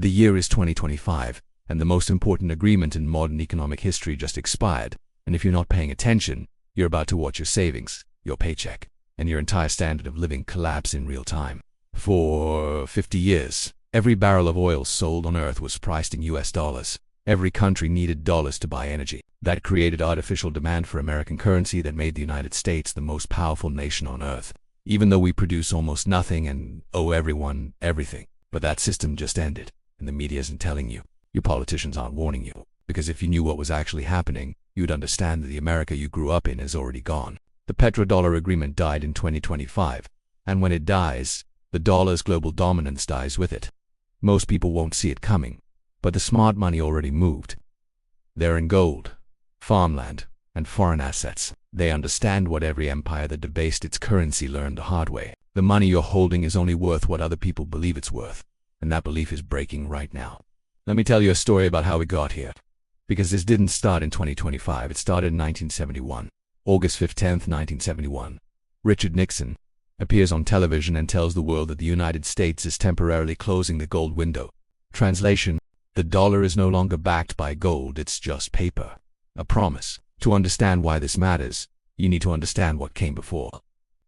The year is 2025, and the most important agreement in modern economic history just expired. And if you're not paying attention, you're about to watch your savings, your paycheck, and your entire standard of living collapse in real time. For 50 years, every barrel of oil sold on Earth was priced in US dollars. Every country needed dollars to buy energy. That created artificial demand for American currency that made the United States the most powerful nation on Earth, even though we produce almost nothing and owe everyone everything. But that system just ended, and the media isn't telling you. Your politicians aren't warning you, because if you knew what was actually happening, you'd understand that the America you grew up in is already gone. The Petrodollar agreement died in 2025, and when it dies, the dollar's global dominance dies with it. Most people won't see it coming, but the smart money already moved. They're in gold, farmland, and foreign assets. They understand what every empire that debased its currency learned the hard way. The money you're holding is only worth what other people believe it's worth, and that belief is breaking right now. Let me tell you a story about how we got here. Because this didn't start in 2025, it started in 1971. August 15th, 1971. Richard Nixon appears on television and tells the world that the United States is temporarily closing the gold window. Translation: the dollar is no longer backed by gold, it's just paper. A promise. To understand why this matters, you need to understand what came before.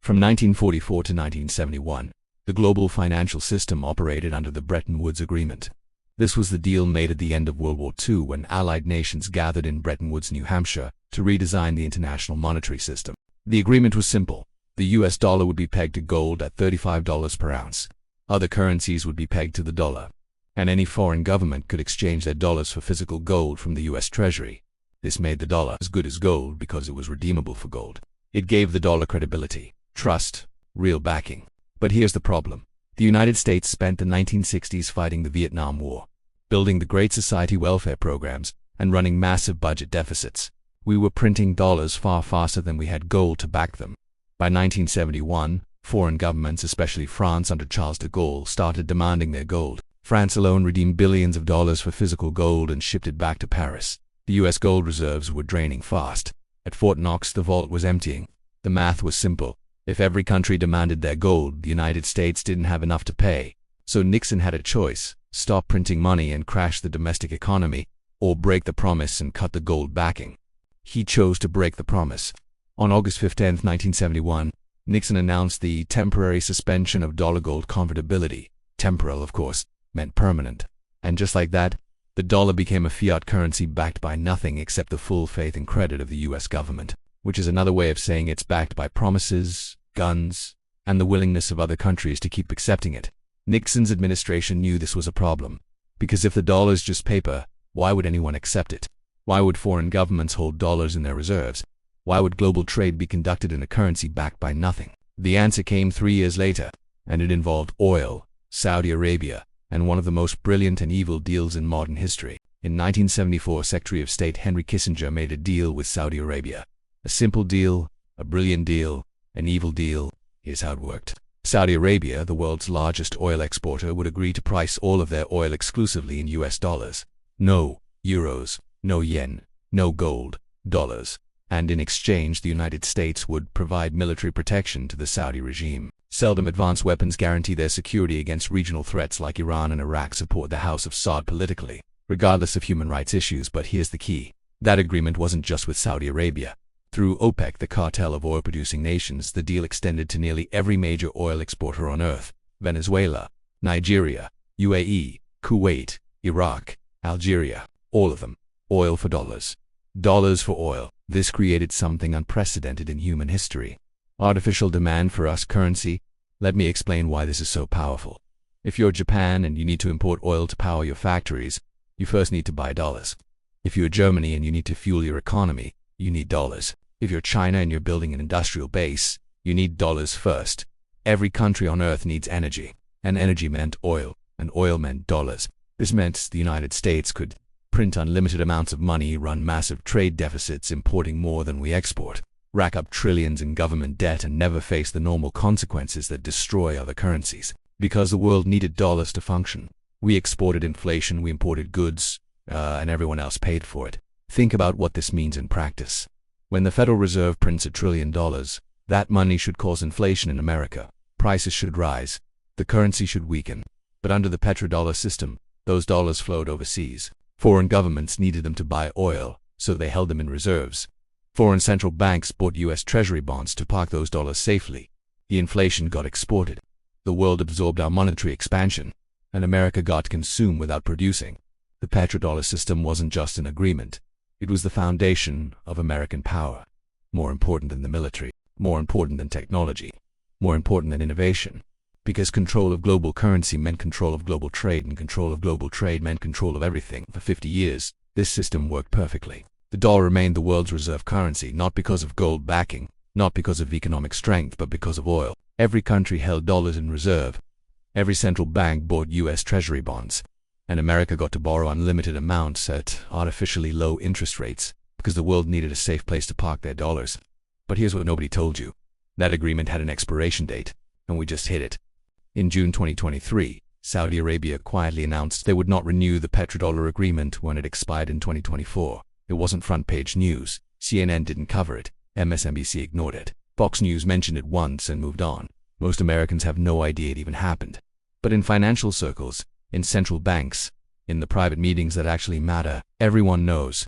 From 1944 to 1971, the global financial system operated under the Bretton Woods Agreement. This was the deal made at the end of World War II when Allied nations gathered in Bretton Woods, New Hampshire, to redesign the international monetary system. The agreement was simple. The US dollar would be pegged to gold at $35 per ounce. Other currencies would be pegged to the dollar, and any foreign government could exchange their dollars for physical gold from the US Treasury. This made the dollar as good as gold because it was redeemable for gold. It gave the dollar credibility, trust, real backing. But here's the problem. The United States spent the 1960s fighting the Vietnam War, building the Great Society welfare programs, and running massive budget deficits. We were printing dollars far faster than we had gold to back them. By 1971, foreign governments, especially France under Charles de Gaulle, started demanding their gold. France alone redeemed billions of dollars for physical gold and shipped it back to Paris. The US gold reserves were draining fast. At Fort Knox, the vault was emptying. The math was simple. If every country demanded their gold, the United States didn't have enough to pay. So Nixon had a choice: stop printing money and crash the domestic economy, or break the promise and cut the gold backing. He chose to break the promise. On August 15, 1971, Nixon announced the temporary suspension of dollar-gold convertibility. Temporal, of course, meant permanent. And just like that, the dollar became a fiat currency backed by nothing except the full faith and credit of the US government, which is another way of saying it's backed by promises, guns, and the willingness of other countries to keep accepting it. Nixon's administration knew this was a problem, because if the dollar's just paper, why would anyone accept it? Why would foreign governments hold dollars in their reserves? Why would global trade be conducted in a currency backed by nothing? The answer came 3 years later, and it involved oil, Saudi Arabia, and one of the most brilliant and evil deals in modern history. In 1974, Secretary of State Henry Kissinger made a deal with Saudi Arabia. A simple deal, a brilliant deal, an evil deal. Here's how it worked. Saudi Arabia, the world's largest oil exporter, would agree to price all of their oil exclusively in US dollars. No euros, no yen, no gold, dollars. And in exchange, the United States would provide military protection to the Saudi regime. Sell them advanced weapons, guarantee their security against regional threats like Iran and Iraq, support the House of Saud politically, regardless of human rights issues. But here's the key. That agreement wasn't just with Saudi Arabia. Through OPEC, the cartel of oil-producing nations, the deal extended to nearly every major oil exporter on Earth: Venezuela, Nigeria, UAE, Kuwait, Iraq, Algeria, all of them. Oil for dollars. Dollars for oil. This created something unprecedented in human history. Artificial demand for US currency. Let me explain why this is so powerful. If you're Japan and you need to import oil to power your factories, you first need to buy dollars. If you're Germany and you need to fuel your economy, you need dollars. If you're China and you're building an industrial base, you need dollars first. Every country on Earth needs energy, and energy meant oil, and oil meant dollars. This meant the United States could print unlimited amounts of money, run massive trade deficits, importing more than we export, rack up trillions in government debt, and never face the normal consequences that destroy other currencies. Because the world needed dollars to function, we exported inflation, we imported goods, and everyone else paid for it. Think about what this means in practice. When the Federal Reserve prints $1 trillion, that money should cause inflation in America. Prices should rise. The currency should weaken. But under the petrodollar system, Those dollars flowed overseas. Foreign governments needed them to buy oil, so they held them in reserves. Foreign central banks bought U.S. Treasury bonds to park those dollars safely. The inflation got exported. The world absorbed our monetary expansion, and America got to consume without producing. The petrodollar system wasn't just an agreement. It was the foundation of American power. More important than the military, more important than technology, more important than innovation. Because control of global currency meant control of global trade, and control of global trade meant control of everything. For 50 years, this system worked perfectly. The dollar remained the world's reserve currency, not because of gold backing, not because of economic strength, but because of oil. Every country held dollars in reserve. Every central bank bought U.S. Treasury bonds. And America got to borrow unlimited amounts at artificially low interest rates because the world needed a safe place to park their dollars. But here's what nobody told you. That agreement had an expiration date, and we just hit it. In June 2023, Saudi Arabia quietly announced they would not renew the petrodollar agreement when it expired in 2024. It wasn't front-page news. CNN didn't cover it. MSNBC ignored it. Fox News mentioned it once and moved on. Most Americans have no idea it even happened. But in financial circles, in central banks, in the private meetings that actually matter, everyone knows.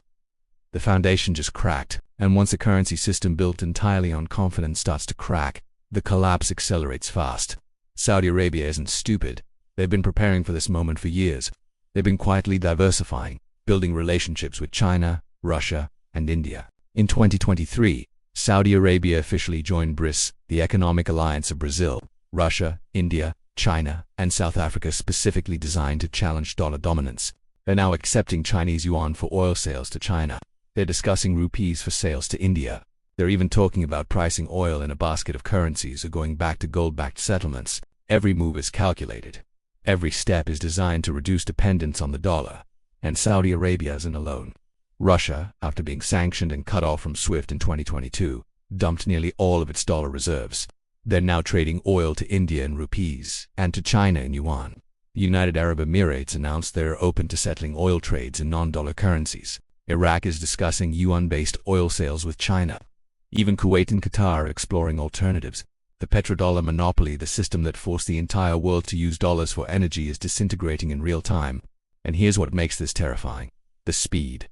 The foundation just cracked, and once a currency system built entirely on confidence starts to crack, the collapse accelerates fast. Saudi Arabia isn't stupid. They've been preparing for this moment for years. They've been quietly diversifying, building relationships with China, Russia, and India. In 2023, Saudi Arabia officially joined BRICS, the economic alliance of Brazil, Russia, India, China, and South Africa, specifically designed to challenge dollar dominance. They're now accepting Chinese yuan for oil sales to China. They're discussing rupees for sales to India. They're even talking about pricing oil in a basket of currencies or going back to gold-backed settlements. Every move is calculated. Every step is designed to reduce dependence on the dollar. And Saudi Arabia isn't alone. Russia, after being sanctioned and cut off from SWIFT in 2022, dumped nearly all of its dollar reserves. They're now trading oil to India in rupees and to China in yuan. The United Arab Emirates announced they're open to settling oil trades in non-dollar currencies. Iraq is discussing yuan-based oil sales with China. Even Kuwait and Qatar are exploring alternatives. The petrodollar monopoly, the system that forced the entire world to use dollars for energy, is disintegrating in real time. And here's what makes this terrifying: the speed.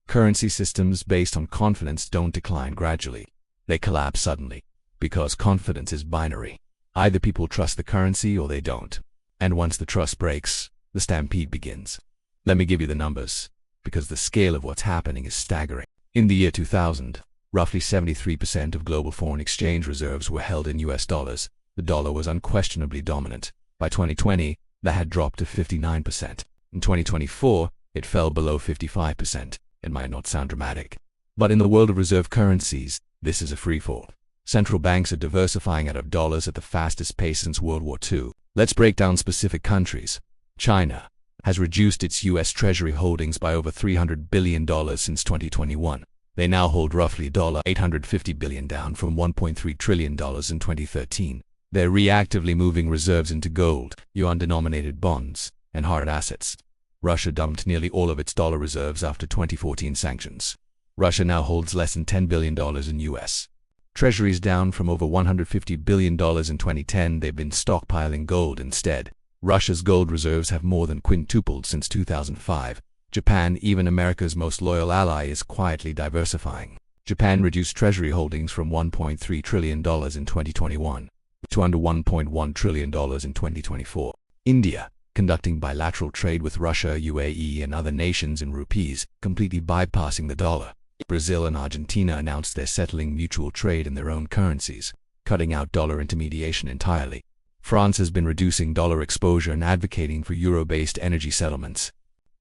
Currency systems based on confidence don't decline gradually. They collapse suddenly. Because confidence is binary. Either people trust the currency or they don't. And once the trust breaks, the stampede begins. Let me give you the numbers, because the scale of what's happening is staggering. In the year 2000, roughly 73% of global foreign exchange reserves were held in US dollars. The dollar was unquestionably dominant. By 2020, that had dropped to 59%. In 2024, it fell below 55%. It might not sound dramatic, but in the world of reserve currencies, this is a freefall. Central banks are diversifying out of dollars at the fastest pace since World War II. Let's break down specific countries. China has reduced its U.S. Treasury holdings by over $300 billion since 2021. They now hold roughly $850 billion, down from $1.3 trillion in 2013. They're reactively moving reserves into gold, yuan-denominated bonds, and hard assets. Russia dumped nearly all of its dollar reserves after 2014 sanctions. Russia now holds less than $10 billion in U.S. Treasuries, down from over $150 billion in 2010. They've been stockpiling gold instead. Russia's gold reserves have more than quintupled since 2005. Japan, even America's most loyal ally, is quietly diversifying. Japan reduced treasury holdings from $1.3 trillion in 2021 to under $1.1 trillion in 2024. India, conducting bilateral trade with Russia, UAE, and other nations in rupees, completely bypassing the dollar. Brazil and Argentina announced they're settling mutual trade in their own currencies, cutting out dollar intermediation entirely. France has been reducing dollar exposure and advocating for euro-based energy settlements.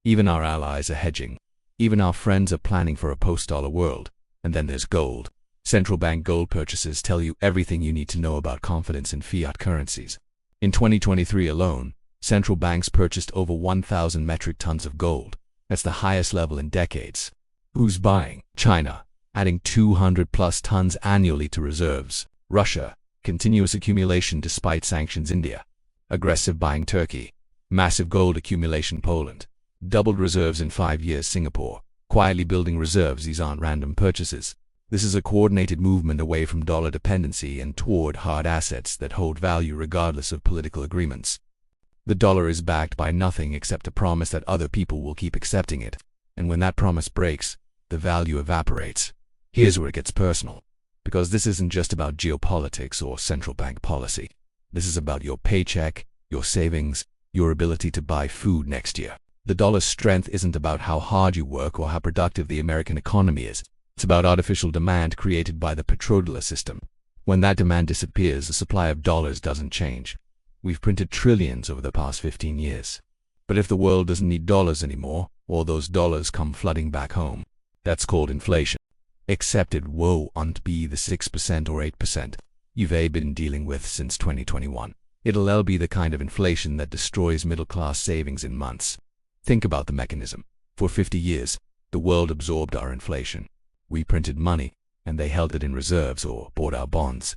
Even our allies are hedging. Even our friends are planning for a post-dollar world. And then there's gold. Central bank gold purchases tell you everything you need to know about confidence in fiat currencies. In 2023 alone, central banks purchased over 1,000 metric tons of gold. That's the highest level in decades. Who's buying? China, adding 200+ tons annually to reserves. Russia, continuous accumulation despite sanctions. India, aggressive buying. Turkey, massive gold accumulation. Poland, doubled reserves in 5 years. Singapore, quietly building reserves. These aren't random purchases. This is a coordinated movement away from dollar dependency and toward hard assets that hold value regardless of political agreements. The dollar is backed by nothing except a promise that other people will keep accepting it. And when that promise breaks, the value evaporates. Here's where it gets personal. Because this isn't just about geopolitics or central bank policy. This is about your paycheck, your savings, your ability to buy food next year. The dollar's strength isn't about how hard you work or how productive the American economy is. It's about artificial demand created by the petrodollar system. When that demand disappears, the supply of dollars doesn't change. We've printed trillions over the past 15 years. But if the world doesn't need dollars anymore, or those dollars come flooding back home, that's called inflation. Except it won't be the 6% or 8% you've been dealing with since 2021. It'll be the kind of inflation that destroys middle-class savings in months. Think about the mechanism. For 50 years, the world absorbed our inflation. We printed money, and they held it in reserves or bought our bonds.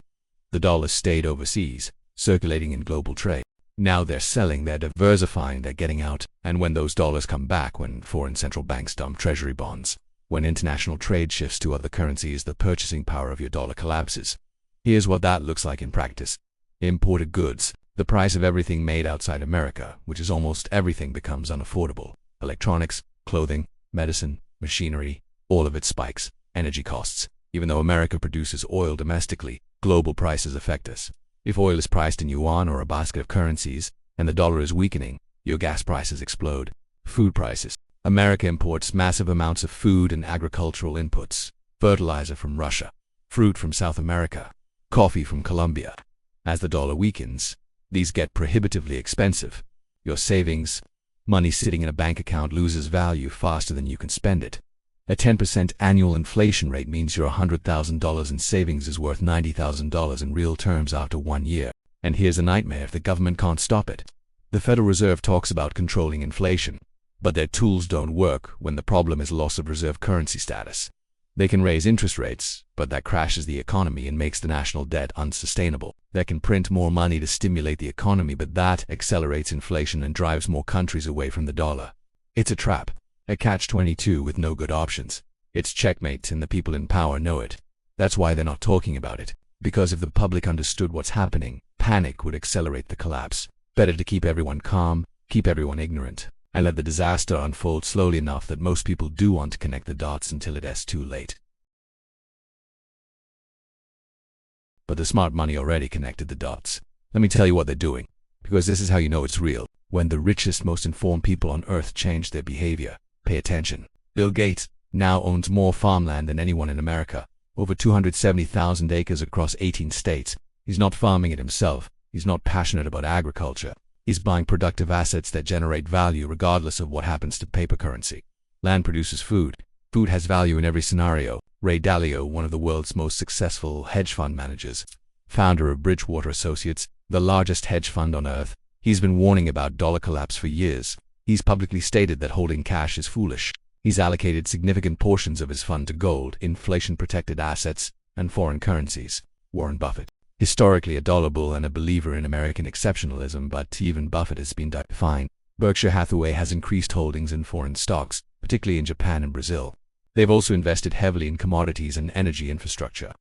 The dollar stayed overseas, circulating in global trade. Now they're selling, they're diversifying, they're getting out. And when those dollars come back, when foreign central banks dump treasury bonds, when international trade shifts to other currencies, the purchasing power of your dollar collapses. Here's what that looks like in practice. Imported goods, the price of everything made outside America, which is almost everything, becomes unaffordable. Electronics, clothing, medicine, machinery, all of it spikes. Energy costs. Even though America produces oil domestically, global prices affect us. If oil is priced in yuan or a basket of currencies, and the dollar is weakening, your gas prices explode. Food prices. America imports massive amounts of food and agricultural inputs. Fertilizer from Russia, fruit from South America, coffee from Colombia. As the dollar weakens, these get prohibitively expensive. Your savings, money sitting in a bank account, loses value faster than you can spend it. A 10% annual inflation rate means your $100,000 in savings is worth $90,000 in real terms after 1 year. And here's a nightmare if the government can't stop it. The Federal Reserve talks about controlling inflation, but their tools don't work when the problem is loss of reserve currency status. They can raise interest rates, but that crashes the economy and makes the national debt unsustainable. They can print more money to stimulate the economy, but that accelerates inflation and drives more countries away from the dollar. It's a trap. A catch-22 with no good options. It's checkmate, and the people in power know it. That's why they're not talking about it. Because if the public understood what's happening, panic would accelerate the collapse. Better to keep everyone calm, keep everyone ignorant, and let the disaster unfold slowly enough that most people do want to connect the dots until it's too late. But the smart money already connected the dots. Let me tell you what they're doing, because this is how you know it's real. When the richest, most informed people on earth change their behavior. Pay attention. Bill Gates now owns more farmland than anyone in America, over 270,000 acres across 18 states. He's not farming it himself. He's not passionate about agriculture. He's buying productive assets that generate value regardless of what happens to paper currency. Land produces food. Food has value in every scenario. Ray Dalio, one of the world's most successful hedge fund managers, founder of Bridgewater Associates, the largest hedge fund on earth, he's been warning about dollar collapse for years. He's publicly stated that holding cash is foolish. He's allocated significant portions of his fund to gold, inflation-protected assets, and foreign currencies. Warren Buffett, historically a dollar bull and a believer in American exceptionalism, but even Buffett has been defined. Berkshire Hathaway has increased holdings in foreign stocks, particularly in Japan and Brazil. They've also invested heavily in commodities and energy infrastructure.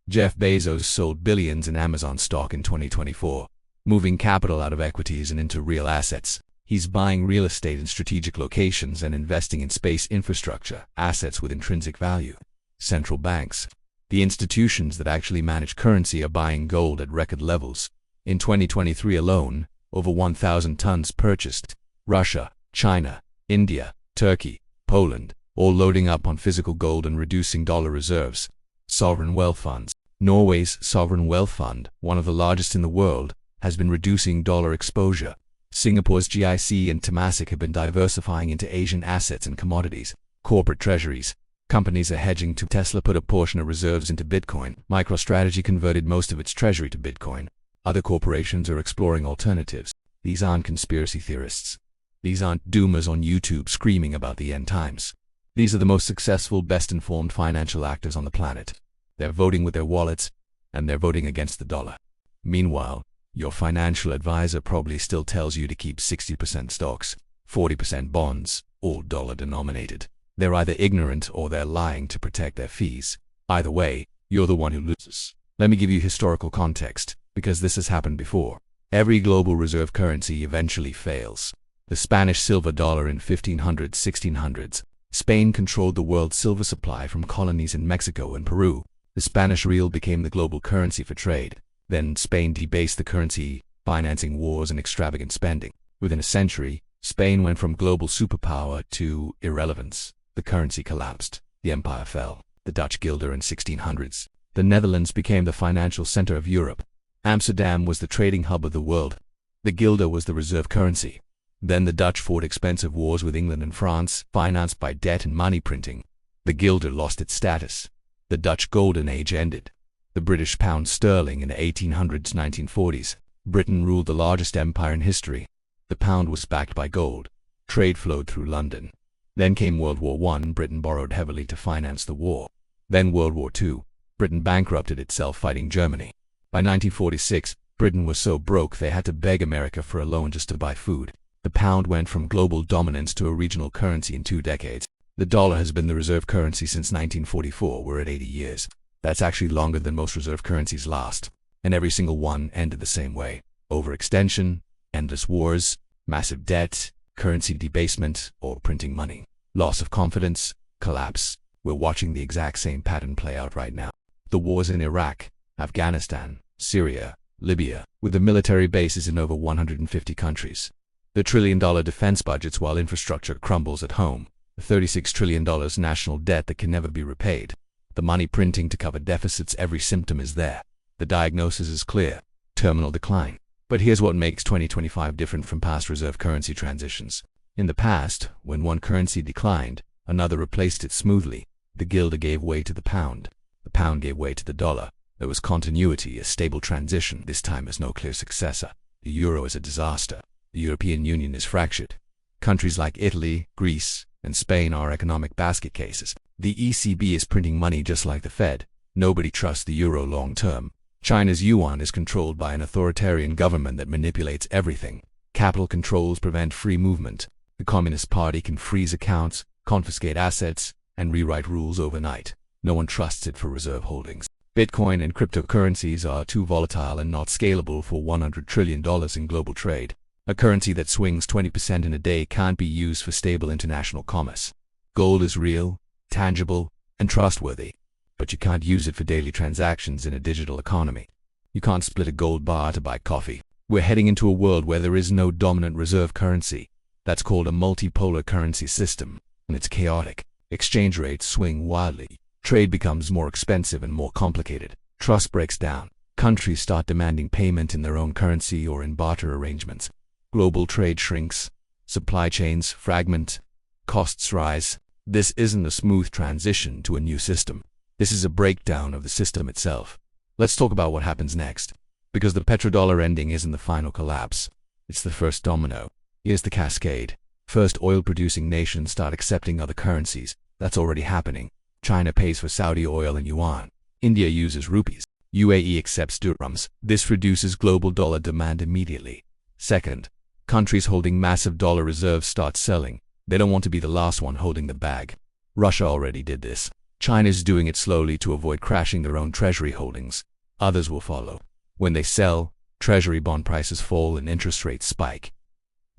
Jeff Bezos sold billions in Amazon stock in 2024, moving capital out of equities and into real assets. He's buying real estate in strategic locations and investing in space infrastructure, assets with intrinsic value. Central banks, the institutions that actually manage currency, are buying gold at record levels. In 2023 alone, over 1,000 tons purchased. Russia, China, India, Turkey, Poland, all loading up on physical gold and reducing dollar reserves. Sovereign wealth funds. Norway's sovereign wealth fund, one of the largest in the world, has been reducing dollar exposure. Singapore's GIC and Temasek have been diversifying into Asian assets and commodities. Corporate treasuries. Companies are hedging to. Tesla put a portion of reserves into Bitcoin. MicroStrategy converted most of its treasury to Bitcoin. Other corporations are exploring alternatives. These aren't conspiracy theorists. These aren't doomers on YouTube screaming about the end times. These are the most successful, best-informed financial actors on the planet. They're voting with their wallets, and they're voting against the dollar. Meanwhile, your financial advisor probably still tells you to keep 60% stocks, 40% bonds, all dollar-denominated. They're either ignorant or they're lying to protect their fees. Either way, you're the one who loses. Let me give you historical context, because this has happened before. Every global reserve currency eventually fails. The Spanish silver dollar in 1600s. Spain controlled the world's silver supply from colonies in Mexico and Peru. The Spanish real became the global currency for trade. Then Spain debased the currency, financing wars and extravagant spending. Within a century, Spain went from global superpower to irrelevance. The currency collapsed. The empire fell. The Dutch guilder in 1600s. The Netherlands became the financial center of Europe. Amsterdam was the trading hub of the world. The guilder was the reserve currency. Then the Dutch fought expensive wars with England and France, financed by debt and money printing. The guilder lost its status. The Dutch golden age ended. The British pound sterling in the 1800s-1940s. Britain ruled the largest empire in history. The pound was backed by gold. Trade flowed through London. Then came World War I. Britain borrowed heavily to finance the war. Then World War II. Britain bankrupted itself fighting Germany. By 1946, Britain was so broke they had to beg America for a loan just to buy food. The pound went from global dominance to a regional currency in 2 decades. The dollar has been the reserve currency since 1944. We're at 80 years. That's actually longer than most reserve currencies last. And every single one ended the same way. Overextension, endless wars, massive debt, currency debasement, or printing money. Loss of confidence, collapse. We're watching the exact same pattern play out right now. The wars in Iraq, Afghanistan, Syria, Libya, with the military bases in over 150 countries. The trillion-dollar defense budgets while infrastructure crumbles at home. The $36 trillion national debt that can never be repaid. The money printing to cover deficits. Every symptom is there. The diagnosis is clear. Terminal decline. But here's what makes 2025 different from past reserve currency transitions. In the past, when one currency declined, another replaced it smoothly. The guilder gave way to the pound. The pound gave way to the dollar. There was continuity, a stable transition. This time has no clear successor. The euro is a disaster. The European Union is fractured. Countries like Italy, Greece, and Spain are economic basket cases. The ECB is printing money just like the Fed. Nobody trusts the euro long term. China's yuan is controlled by an authoritarian government that manipulates everything. Capital controls prevent free movement. The Communist Party can freeze accounts, confiscate assets, and rewrite rules overnight. No one trusts it for reserve holdings. Bitcoin and cryptocurrencies are too volatile and not scalable for $100 trillion in global trade. A currency that swings 20% in a day can't be used for stable international commerce. Gold is real, tangible, and trustworthy, but you can't use it for daily transactions in a digital economy. You can't split a gold bar to buy coffee. We're heading into a world where there is no dominant reserve currency. That's called a multipolar currency system, and it's chaotic. Exchange rates swing wildly. Trade becomes more expensive and more complicated. Trust breaks down. Countries start demanding payment in their own currency or in barter arrangements. Global trade shrinks. Supply chains fragment. Costs rise. This isn't a smooth transition to a new system. This is a breakdown of the system itself. Let's talk about what happens next. Because the petrodollar ending isn't the final collapse. It's the first domino. Here's the cascade. First, oil-producing nations start accepting other currencies. That's already happening. China pays for Saudi oil in yuan. India uses rupees. UAE accepts dirhams. This reduces global dollar demand immediately. Second, countries holding massive dollar reserves start selling. They don't want to be the last one holding the bag. Russia already did this. China's doing it slowly to avoid crashing their own treasury holdings. Others will follow. When they sell, treasury bond prices fall and interest rates spike.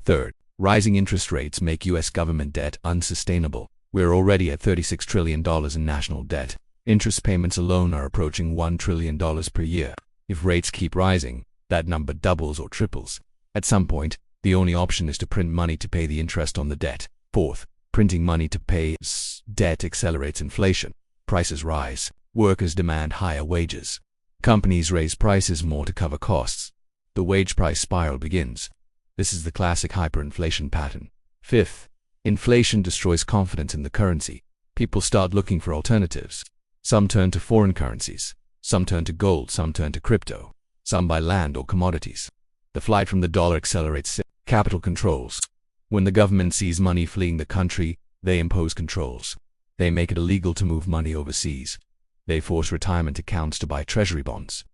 Third, rising interest rates make U.S. government debt unsustainable. We're already at $36 trillion in national debt. Interest payments alone are approaching $1 trillion per year. If rates keep rising, that number doubles or triples. At some point, the only option is to print money to pay the interest on the debt. Fourth, printing money to pay debt accelerates inflation. Prices rise. Workers demand higher wages. Companies raise prices more to cover costs. The wage price spiral begins. This is the classic hyperinflation pattern. Fifth, inflation destroys confidence in the currency. People start looking for alternatives. Some turn to foreign currencies. Some turn to gold. Some turn to crypto. Some buy land or commodities. The flight from the dollar accelerates. Capital controls. When the government sees money fleeing the country, they impose controls. They make it illegal to move money overseas. They force retirement accounts to buy treasury bonds.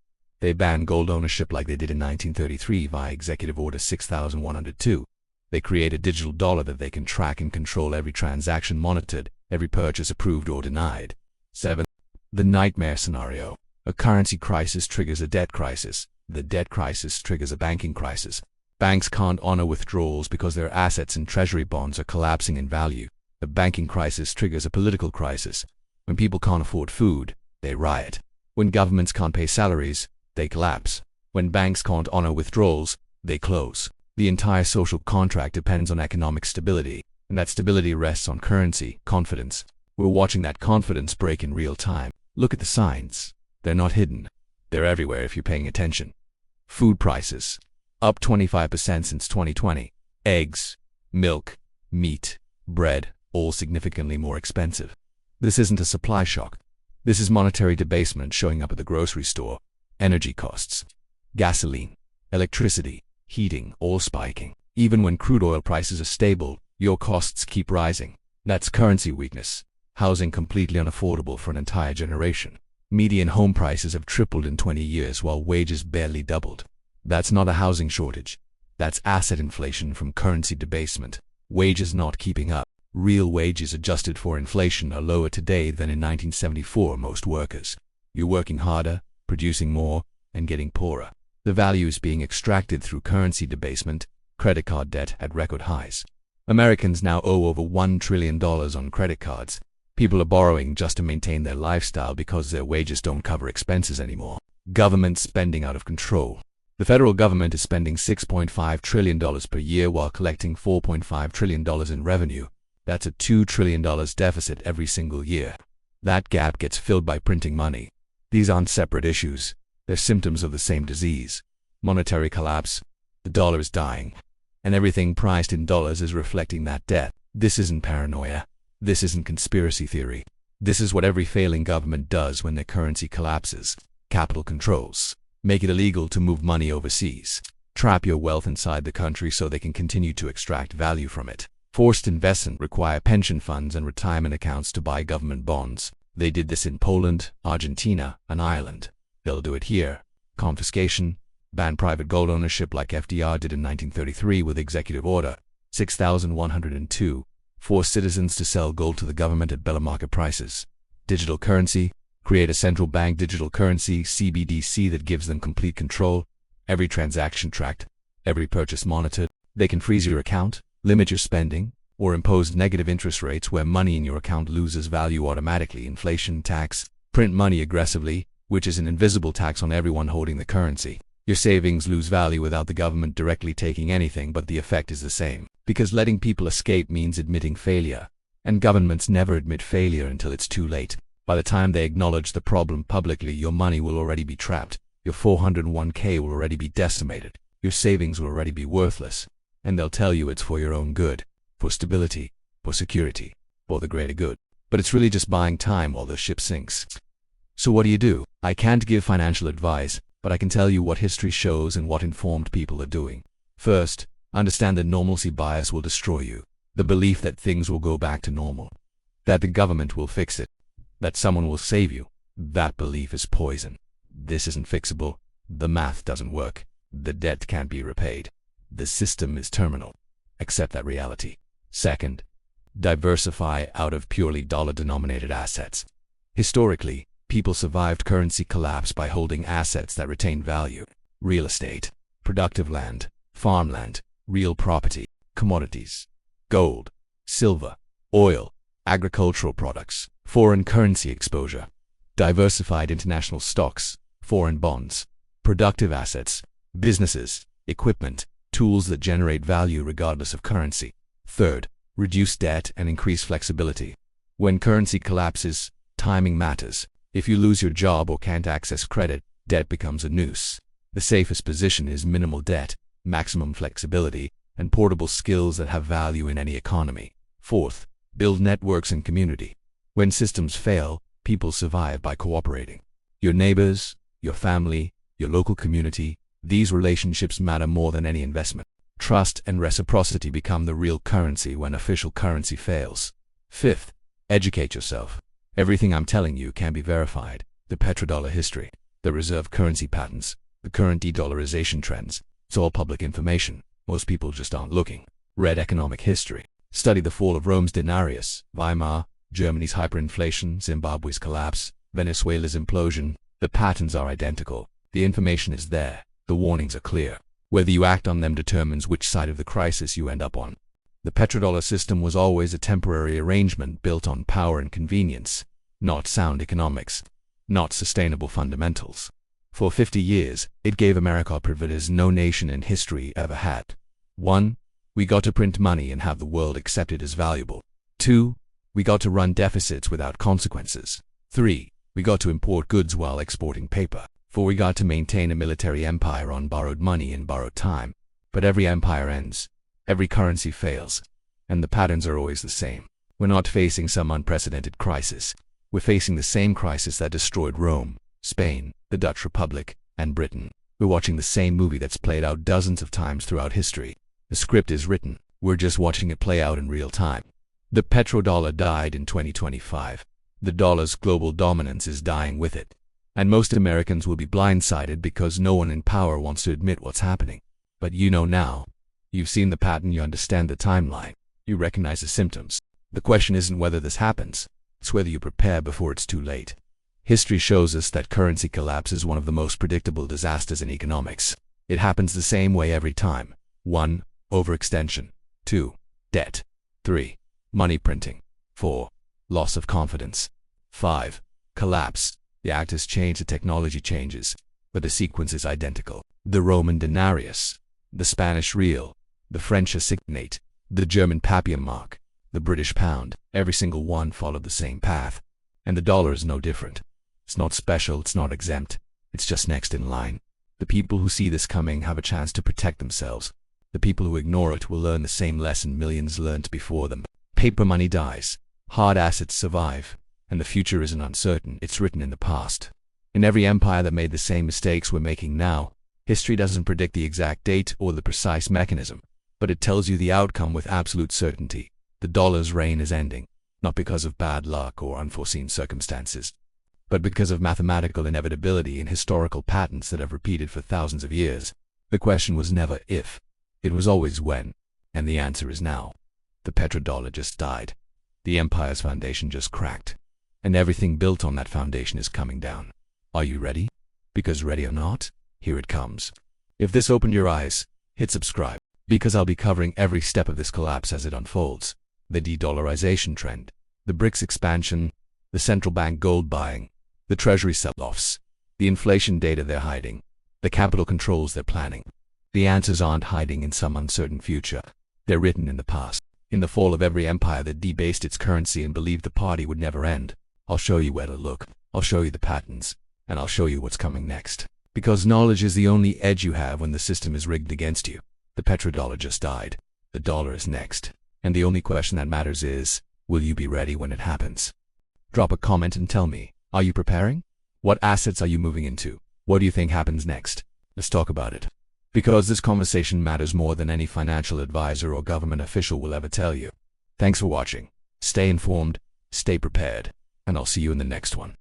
They ban gold ownership like they did in 1933 via Executive Order 6102. They create a digital dollar that they can track and control every transaction monitored, every purchase approved or denied. 7. The nightmare scenario. A currency crisis triggers a debt crisis. The debt crisis triggers a banking crisis. Banks can't honor withdrawals because their assets in treasury bonds are collapsing in value. The banking crisis triggers a political crisis. When people can't afford food, they riot. When governments can't pay salaries, they collapse. When banks can't honor withdrawals, they close. The entire social contract depends on economic stability, and that stability rests on currency, confidence. We're watching that confidence break in real time. Look at the signs. They're not hidden. They're everywhere if you're paying attention. Food prices, up 25% since 2020. Eggs, milk, meat, bread, all significantly more expensive. This isn't a supply shock. This is monetary debasement showing up at the grocery store. Energy costs, gasoline, electricity, heating, all spiking. Even when crude oil prices are stable, your costs keep rising. That's currency weakness. Housing completely unaffordable for an entire generation. Median home prices have tripled in 20 years while wages barely doubled. That's not a housing shortage. That's asset inflation from currency debasement. Wages not keeping up. Real wages adjusted for inflation are lower today than in 1974 most workers. You're working harder, producing more, and getting poorer. The value is being extracted through currency debasement. Credit card debt at record highs. Americans now owe over $1 trillion on credit cards. People are borrowing just to maintain their lifestyle because their wages don't cover expenses anymore. Government spending out of control. The federal government is spending $6.5 trillion per year while collecting $4.5 trillion in revenue. That's a $2 trillion deficit every single year. That gap gets filled by printing money. These aren't separate issues. They're symptoms of the same disease. Monetary collapse. The dollar is dying. And everything priced in dollars is reflecting that death. This isn't paranoia. This isn't conspiracy theory. This is what every failing government does when their currency collapses. Capital controls. Make it illegal to move money overseas. Trap your wealth inside the country so they can continue to extract value from it. Forced investment require pension funds and retirement accounts to buy government bonds. They did this in Poland, Argentina, and Ireland. They'll do it here. Confiscation. Ban private gold ownership like FDR did in 1933 with Executive Order 6102. Force citizens to sell gold to the government at below market prices. Digital currency. Create a central bank digital currency, CBDC, that gives them complete control. Every transaction tracked. Every purchase monitored. They can freeze your account, limit your spending, or impose negative interest rates where money in your account loses value automatically. Inflation tax. Print money aggressively, which is an invisible tax on everyone holding the currency. Your savings lose value without the government directly taking anything, but the effect is the same. Because letting people escape means admitting failure. And governments never admit failure until it's too late. By the time they acknowledge the problem publicly, your money will already be trapped. Your 401k will already be decimated. Your savings will already be worthless. And they'll tell you it's for your own good, for stability, for security, for the greater good. But it's really just buying time while the ship sinks. So what do? I can't give financial advice, but I can tell you what history shows and what informed people are doing. First, understand that normalcy bias will destroy you. The belief that things will go back to normal. That the government will fix it. That someone will save you. That belief is poison. This isn't fixable. The math doesn't work. The debt can't be repaid. The system is terminal. Accept that reality. Second, diversify out of purely dollar-denominated assets. Historically, people survived currency collapse by holding assets that retain value. Real estate, productive land, farmland, real property, commodities, gold, silver, oil, agricultural products, foreign currency exposure, diversified international stocks, foreign bonds, productive assets, businesses, equipment, tools that generate value regardless of currency. Third, reduce debt and increase flexibility. When currency collapses, timing matters. If you lose your job or can't access credit, debt becomes a noose. The safest position is minimal debt, maximum flexibility, and portable skills that have value in any economy. Fourth, build networks and community. When systems fail, people survive by cooperating. Your neighbors, your family, your local community, these relationships matter more than any investment. Trust and reciprocity become the real currency when official currency fails. Fifth, educate yourself. Everything I'm telling you can be verified. The petrodollar history, the reserve currency patterns, the current de-dollarization trends. It's all public information. Most people just aren't looking. Read economic history. Study the fall of Rome's denarius, Weimar, Germany's hyperinflation, Zimbabwe's collapse, Venezuela's implosion. The patterns are identical. The information is there. The warnings are clear. Whether you act on them determines which side of the crisis you end up on. The petrodollar system was always a temporary arrangement built on power and convenience, not sound economics, not sustainable fundamentals. For 50 years, it gave America privileges no nation in history ever had. 1. We got to print money and have the world accept it as valuable. 2. We got to run deficits without consequences. 3. We got to import goods while exporting paper. 4. We got to maintain a military empire on borrowed money and borrowed time. But every empire ends. Every currency fails. And the patterns are always the same. We're not facing some unprecedented crisis. We're facing the same crisis that destroyed Rome, Spain, the Dutch Republic, and Britain. We're watching the same movie that's played out dozens of times throughout history. The script is written. We're just watching it play out in real time. The petrodollar died in 2025. The dollar's global dominance is dying with it. And most Americans will be blindsided because no one in power wants to admit what's happening. But you know now. You've seen the pattern, you understand the timeline. You recognize the symptoms. The question isn't whether this happens. It's whether you prepare before it's too late. History shows us that currency collapse is one of the most predictable disasters in economics. It happens the same way every time. 1. Overextension. 2. Debt. 3. Money printing. 4. Loss of confidence. 5. Collapse. The actors change, the technology changes, but the sequence is identical. The Roman denarius, the Spanish real, the French assignat, the German papier mark, the British pound, every single one followed the same path. And the dollar is no different. It's not special, it's not exempt, it's just next in line. The people who see this coming have a chance to protect themselves. The people who ignore it will learn the same lesson millions learned before them. Paper money dies, hard assets survive, and the future isn't uncertain, it's written in the past. In every empire that made the same mistakes we're making now, history doesn't predict the exact date or the precise mechanism, but it tells you the outcome with absolute certainty. The dollar's reign is ending, not because of bad luck or unforeseen circumstances, but because of mathematical inevitability and historical patterns that have repeated for thousands of years. The question was never if, it was always when, and the answer is now. The petrodollar just died. The empire's foundation just cracked, and everything built on that foundation is coming down. Are you ready? Because ready or not, here it comes. If this opened your eyes, hit subscribe, because I'll be covering every step of this collapse as it unfolds. The de-dollarization trend, the BRICS expansion, the central bank gold buying, the treasury sell-offs, the inflation data they're hiding, the capital controls they're planning. The answers aren't hiding in some uncertain future. They're written in the past. In the fall of every empire that debased its currency and believed the party would never end. I'll show you where to look. I'll show you the patterns. And I'll show you what's coming next. Because knowledge is the only edge you have when the system is rigged against you. The petrodollar just died. The dollar is next. And the only question that matters is, will you be ready when it happens? Drop a comment and tell me, are you preparing? What assets are you moving into? What do you think happens next? Let's talk about it. Because this conversation matters more than any financial advisor or government official will ever tell you. Thanks for watching. Stay informed, stay prepared, and I'll see you in the next one.